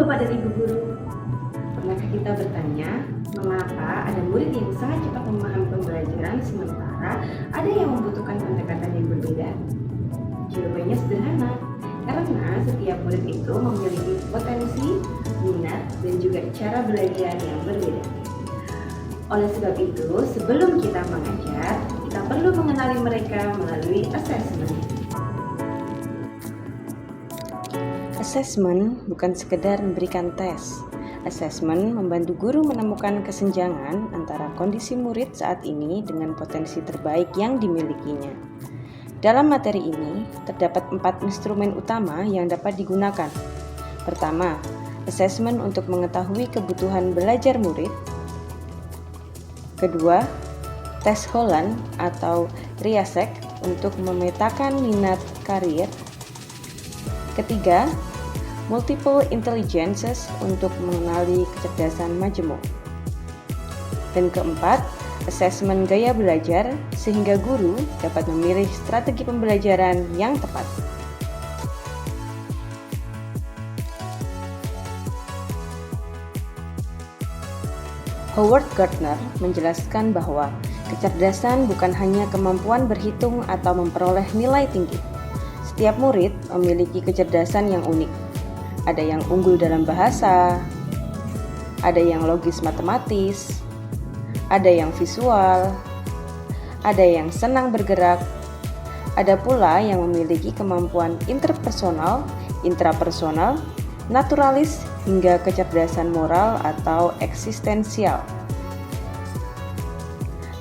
Bapak dan Ibu Guru, pernahkah kita bertanya mengapa ada murid yang sangat cepat memahami pembelajaran sementara ada yang membutuhkan pendekatan yang berbeda? Jawabannya sederhana, karena setiap murid itu memiliki potensi, minat, dan juga cara belajar yang berbeda. Oleh sebab itu, sebelum kita mengajar, kita perlu mengenali mereka melalui asesmen. Asesmen bukan sekedar memberikan tes. Asesmen membantu guru menemukan kesenjangan antara kondisi murid saat ini dengan potensi terbaik yang dimilikinya. Dalam materi ini, terdapat 4 instrumen utama yang dapat digunakan. Pertama, asesmen untuk mengetahui kebutuhan belajar murid. Kedua, tes Holland atau Riasek untuk memetakan minat karir. Ketiga, multiple intelligences untuk mengenali kecerdasan majemuk. Dan keempat, asesmen gaya belajar sehingga guru dapat memilih strategi pembelajaran yang tepat. Howard Gardner menjelaskan bahwa kecerdasan bukan hanya kemampuan berhitung atau memperoleh nilai tinggi. Setiap murid memiliki kecerdasan yang unik. Ada yang unggul dalam bahasa, ada yang logis matematis, ada yang visual, ada yang senang bergerak, ada pula yang memiliki kemampuan interpersonal, intrapersonal, naturalis, hingga kecerdasan moral atau eksistensial.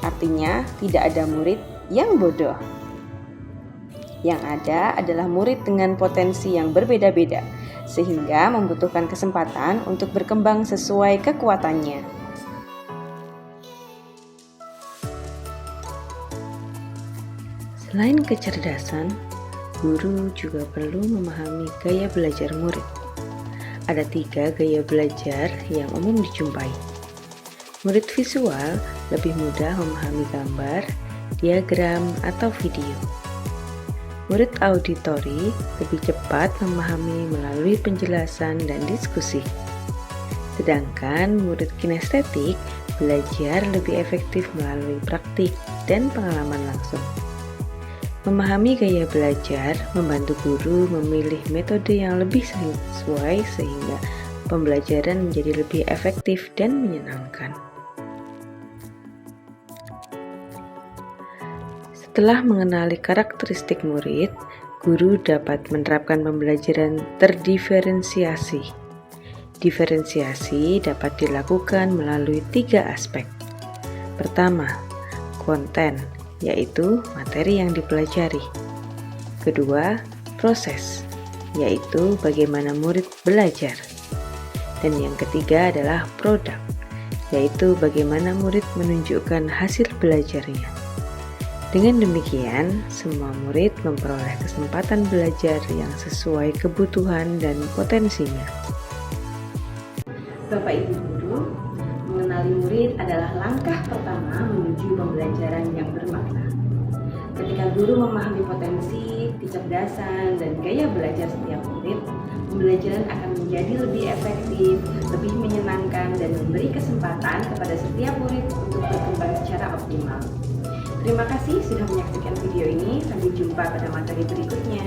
Artinya, tidak ada murid yang bodoh. Yang ada adalah murid dengan potensi yang berbeda-beda, sehingga membutuhkan kesempatan untuk berkembang sesuai kekuatannya. Selain kecerdasan, guru juga perlu memahami gaya belajar murid. Ada 3 gaya belajar yang umum dijumpai. Murid visual lebih mudah memahami gambar, diagram, atau video. Murid auditori lebih cepat memahami melalui penjelasan dan diskusi. Sedangkan murid kinestetik belajar lebih efektif melalui praktik dan pengalaman langsung. Memahami gaya belajar membantu guru memilih metode yang lebih sesuai sehingga pembelajaran menjadi lebih efektif dan menyenangkan. Setelah mengenali karakteristik murid, guru dapat menerapkan pembelajaran terdiferensiasi. Diferensiasi dapat dilakukan melalui 3 aspek. Pertama, konten, yaitu materi yang dipelajari. Kedua, proses, yaitu bagaimana murid belajar. Dan yang ketiga adalah produk, yaitu bagaimana murid menunjukkan hasil belajarnya. Dengan demikian, semua murid memperoleh kesempatan belajar yang sesuai kebutuhan dan potensinya. Bapak Ibu Guru, mengenali murid adalah langkah pertama menuju pembelajaran yang bermakna. Ketika guru memahami potensi, kecerdasan, dan gaya belajar setiap murid, pembelajaran akan menjadi lebih efektif, lebih menyenangkan, dan memberi kesempatan kepada setiap murid untuk berkembang secara optimal. Terima kasih sudah menyaksikan video ini. Sampai jumpa pada materi berikutnya.